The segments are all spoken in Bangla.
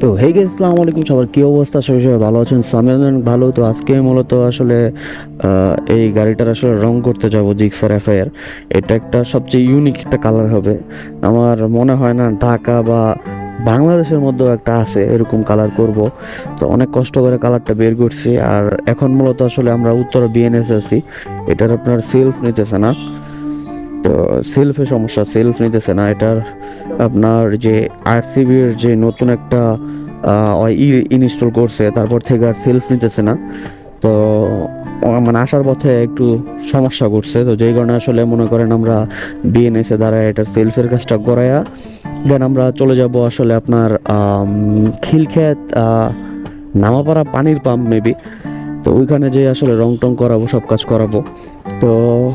তো হে গাইস, আসসালামু আলাইকুম। সবার কি অবস্থা? সবাই ভালো আছেন? সো আমি অনেক ভালো। তো আজকে মূলত আসলে এই গাড়িটার আসলে রং করতে যাব জিক্সার এফআইআর। এটা একটা সবচেয়ে ইউনিক একটা কালার হবে। আমার মনে হয় না ঢাকা বা বাংলাদেশের মধ্যেও একটা আছে এরকম কালার করব। তো অনেক কষ্ট করে কালারটা বের করছি। আর এখন মূলত আসলে আমরা উত্তরা বিএনএস আছি। এটার আপনার সেলফ নিতেছে না। তো সেলফে সমস্যা, সেলফ নিতেছে না এটার। আপনার যে আরসিবির যে নতুন একটা ইনস্টল করছে, তারপর থেকে আর সেলফ নিতেছে না। তো মানে আসার পথে একটু সমস্যা করছে। তো যেই কারণে আসলে মনে করেন আমরা বিএনএসে দ্বারা এটা সেলফের কাজটা করাইয়া দেন আমরা চলে যাব আসলে আপনার খিলক্ষেত নামাপাড়া পানির পাম্প মেবি। তো ওইখানে যে আসলে রং টং করাবো, সব কাজ করাবো। তো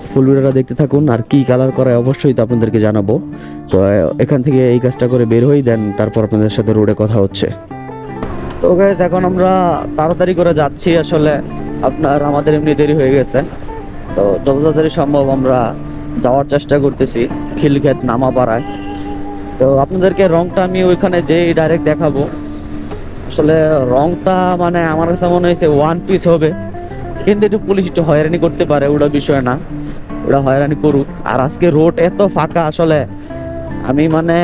ফুল ভিডিওটা দেখতে থাকুন। আর কি কালার করায় অবশ্যই তো আপনাদেরকে জানাবো। তো এখান থেকে এই কাজটা করে বের হই, দেন তারপর আপনাদের সাথে রোডে কথা হচ্ছে। তো গাইস, এখন আমরা তাড়াতাড়ি করে যাচ্ছি। আসলে আপনার আমাদের এমনি দেরি হয়ে গেছে। তো যত তাড়াতাড়ি সম্ভব আমরা যাওয়ার চেষ্টা করতেছি খিলক্ষেত নামাপাড়ায়। তো আপনাদেরকে রংটা আমি ওইখানে যেই ডাইরেক্ট দেখাবো। আসলে রংটা মানে আমার কাছে মনে হয়েছে ওয়ান পিস হবে, কিন্তু একটু পুলিশ একটু হয়রানি করতে পারে, ওটা বিষয় না, ওরা হয়রানি করুক। আর আজকে রোড এত ফাঁকা, আসলে আমি মানে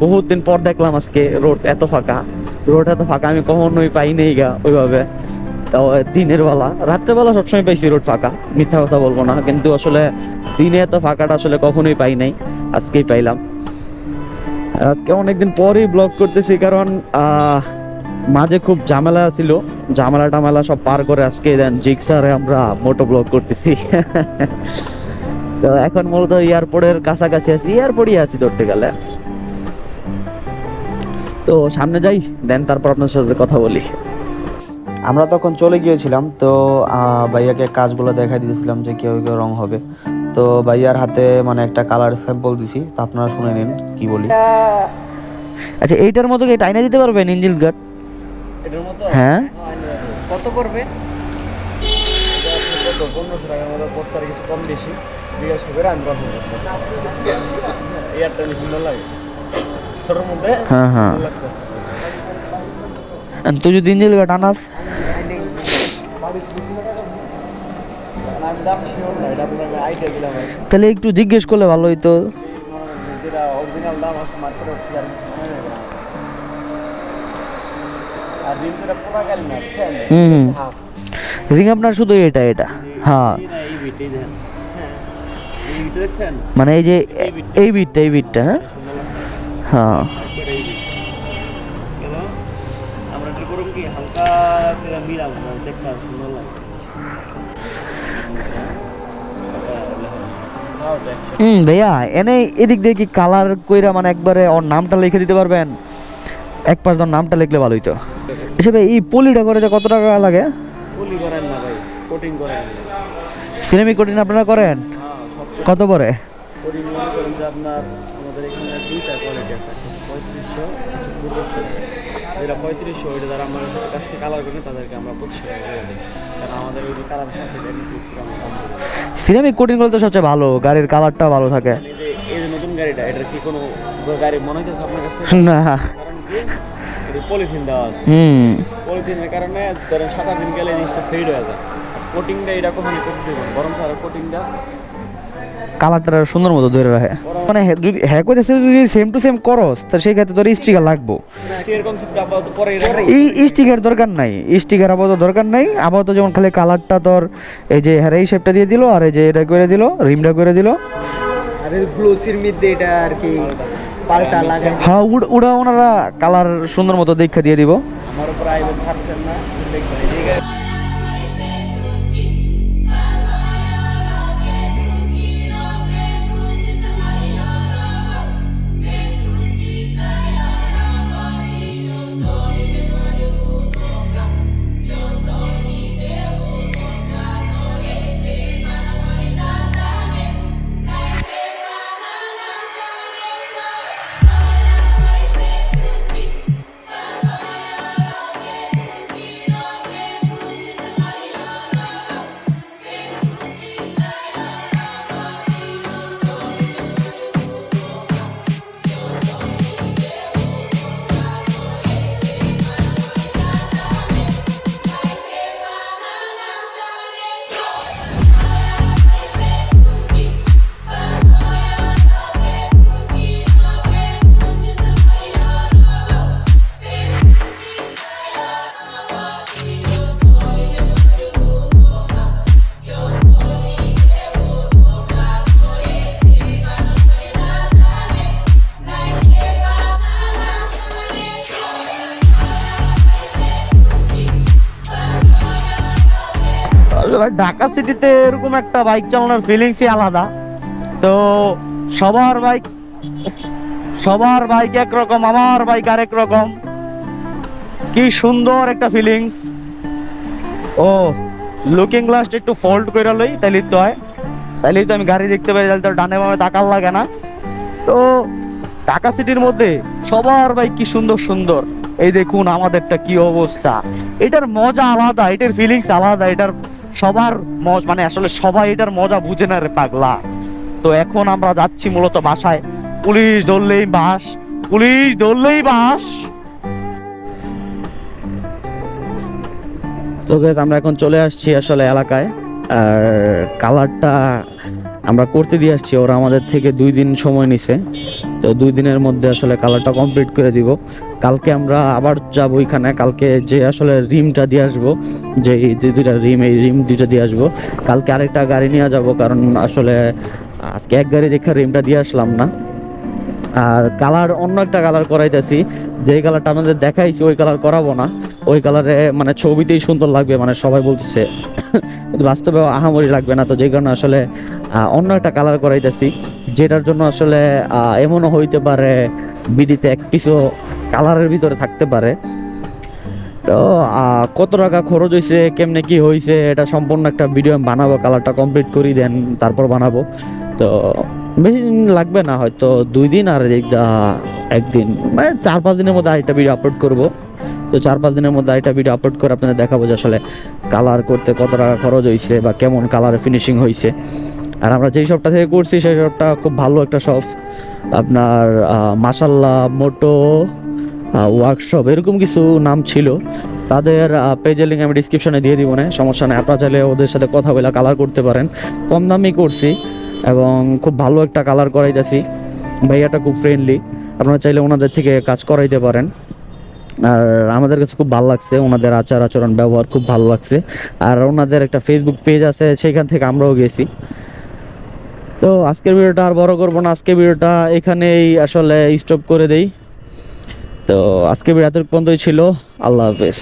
বহুত দিন পর দেখলাম আজকে রোড এত ফাঁকা। রোড এত ফাঁকা আমি কখনোই পাই নাই গা ওইভাবে। তাও দিনের বেলা, রাত্রেবেলা সবসময় পাইছি রোড ফাঁকা, মিথ্যা কথা বলবো না, কিন্তু আসলে দিনে এত ফাঁকাটা আসলে কখনোই পাই নাই, আজকেই পাইলাম। আর আজকে অনেকদিন পরেই ব্লগ করতেছি, কারণ মাঝে খুব ঝামেলা ছিল, ঝামেলা টামেলা সব পার করে আজকে দেন জিক্সারে আমরা মোটো ব্লগ করতেছি। তো এখন মূলত এয়ারপোর্টের কাছাকাছি আছি, এয়ারপোর্টই আছি ধরতে গেলে। তো সামনে যাই, দেন তারপর আপনার সাথে কথা বলি। আমরা তখন চলে গিয়েছিলাম। তো ভাইয়াকে কাজগুলো দেখাই দিয়েছিলাম যে কেউ কেউ রং হবে। তো ভাইয়ার হাতে মানে একটা কালার স্যাম্পল দিছি, তো আপনারা শুনে নিন কি বলি। আচ্ছা, এইটার মতো কি টাইনা দিতে পারবেন ইঞ্জিন গার্ড? এটার মতো হ্যাঁ। কত পড়বে? এটা আপনি কত 1500 টাকার মতো পড়তে আর কিছু কম বেশি জিজ্ঞাসা করে আমি কথা বলবো। এয়ারটা সুন্দর লাগে, ছোটোর মধ্যে হ্যাঁ হ্যাঁ। ভালো লাগতেছে। তুই যদি ইঞ্জিন গার্ড আনাস, আমি দাম শিওর না, এটা আপনাকে আইডিয়া দিলাম। তাহলে একটু জিজ্ঞেস করলে ভালো হইতো। যেটা অরিজিনাল দাম আছে মার্কেটে আর কিছু মনে হয় না। আর দিন যেটা পোড়া গেল না, বুঝছেন? হুম। হাফ রিং আপনার শুধু এটা এটা। হ্যাঁ, এই বিটই দেন। হ্যাঁ, এই বিট দেখছেন? মানে এই যে এই বিটটা, হ্যাঁ হ্যাঁ। আমরা ট্রাই করব কি হালকা করে মিলাবো, দেখতে সুন্দর লাগে। ভাইয়া এনে এদিক দিয়ে কি কালার কইরা মানে একবারে ওর নামটা লিখে দিতে পারবেন? এক পাঁচ জন নামটা লিখলে ভালো হইতো। আচ্ছা ভাই, এই পলিটা করে যে কত টাকা লাগে? পলি করেন না ভাই, কোটিং করেন। সিরামিক কোটিং আপনারা করেন? কত পরে? কোটিং মনে করেন যে আপনার আমাদের এখানে দুইটা কোয়ালিটি আছে, কিছু 3500, কিছু 2500 টাকা। যেটা 3500 ওইটা যারা আমাদের সাথে কাছ থেকে কালার করেন তাদেরকে আমরা 2500 টাকা করে দিই, কারণ আমাদের ওই কালার সাথে আমরা কম করি। সিরামিক কোটিং করলে তো সবচেয়ে ভালো, গাড়ির কালারটা ভালো থাকে। এই যে নতুন গাড়িটা, এটার কি কোনো গাড়ি মনে হচ্ছে আপনার কাছে? না। কারণ কি এটা পলিথিন দেওয়া আছে, পলিথিনের কারণে ধরেন 7-8 দিন গেলে জিনিসটা ফেড হয়ে যায়। কোটিংটা এটা কখনো করতে দেবেন, বরং স্যার কোটিংটা কালারটা সুন্দর মতো ধরে রাখে। মানে যদি হ্যাঁ কইতেছে যদি সেম টু সেম করস, তাহলে সেই ক্ষেত্রে তোর স্টিকার লাগবো। স্টিকার কনসেপ্ট আপাতত পরে এই স্টিকার দরকার নাই, স্টিকার আপাতত দরকার নাই। আপাতত যেমন খালি কালারটা তোর এই যে হ্যাঁ এই শেপটা দিয়ে দিল, আর এই যে এটা করে দিল, রিমটা করে দিল। আর গ্লোসির মধ্যে এটা আর কি পাল্টা লাগাই। হ্যাঁ, ওটা ওনারা কালার সুন্দর মতো দেখা দিয়ে দিব। আমার উপর আইবে ছাড়ছেন না, দেখবেন ঠিক আছে। আসলে ভাই ঢাকা সিটিতে এরকম একটা বাইক চালানোর ফিলিংসই আলাদা। তো সবার বাইক একরকম, আমার বাইক আরেক রকম। কি সুন্দর একটা ফিলিংস। ও লুকিং গ্লাস একটু ফোল্ড করে লই, তাইলেই তো হয়, তাইলেই তো আমি গাড়ি দেখতে পাই, তাহলে তো ডানে বামে তাকার লাগে না। তো ঢাকা সিটির মধ্যে সবার বাইক কি সুন্দর সুন্দর। এই দেখুন আমাদেরটা কি অবস্থা। এটার মজা আলাদা, এটার ফিলিংস আলাদা, এটার সবার মানে আসলে সবাই এটার মজা বুঝে না রে পাগলা। তো এখন আমরা যাচ্ছি মূলত বাসায়। পুলিশ ধরলেই বাস, পুলিশ ধরলেই বাস। তো guys, আমরা এখন চলে আসছি আসলে এলাকায়। আর কালারটা আমরা করতে দিয়ে আসছি, ওরা আমাদের থেকে 2 দিন সময় নিছে। তো 2 দিনের মধ্যে আসলে কালারটা কমপ্লিট করে দিব। কালকে আমরা আবার যাব ওইখানে, কালকে যে আসলে রিমটা দিয়ে আসবো, যে এই যে 2টা রিম, এই রিম 2টা দিয়ে আসবো। কালকে আরেকটা গাড়ি নিয়ে যাব, কারণ আসলে আজকে এক গাড়ি দেখে রিমটা দিয়ে আসলাম না। আর কালার অন্য একটা কালার করাইতেছি, যেই কালারটা আমাদের দেখাইছি ওই কালার করাবো না। ওই কালারে মানে ছবিতেই সুন্দর লাগবে, মানে সবাই বলতেছে, বাস্তবে আহামরি লাগবে না। তো যে কারণে আসলে অন্য একটা কালার করাইতেছি, যেটার জন্য আসলে এমনও হইতে পারে বিডিতে এক পিসও কালারের ভিতরে থাকতে পারে। তো কত টাকা খরচ হয়েছে, কেমনে কি হয়েছে, এটা সম্পূর্ণ একটা ভিডিও আমি বানাবো। কালারটা কমপ্লিট করি দেন তারপর বানাবো। তো বেশি দিন লাগবে না, হয়তো 2 দিন আর 1 দিন, মানে 4-5 দিনের মধ্যে আরেকটা ভিডিও আপলোড করব। তো 4-5 দিনের মধ্যে আরেকটা ভিডিও আপলোড করে আপনাদের দেখাবো যে আসলে কালার করতে কত টাকা খরচ হয়েছে বা কেমন কালারে ফিনিশিং হয়েছে। আর আমরা যেই শপটা থেকে করছি সেই শপটা খুব ভালো একটা শপ, আপনার মাশাল্লাহ মোটো ওয়ার্কশপ এরকম কিছু নাম ছিল। তাদের পেজের লিঙ্ক আমি ডিসক্রিপশনে দিয়ে দিব, না সমস্যা নেই, আপনারা চাইলে ওদের সাথে কথা বলে কালার করতে পারেন। কম দামেই করছি এবং খুব ভালো একটা কালার করাইতেছি। ভাইয়াটা খুব ফ্রেন্ডলি, আপনারা চাইলে ওনাদের থেকে কাজ করাইতে পারেন। আর আমাদের কাছে খুব ভালো লাগছে, ওনাদের আচার আচরণ ব্যবহার খুব ভালো লাগছে। আর ওনাদের একটা ফেসবুক পেজ আছে, সেখান থেকে আমরাও গেছি। তো আজকের ভিডিওটা আর বড় করবো না, আজকের ভিডিওটা এখানেই আসলে স্টপ করে দেই। তো আজকের ভিডিও এত পর্যন্তই ছিল। আল্লাহ হাফেজ।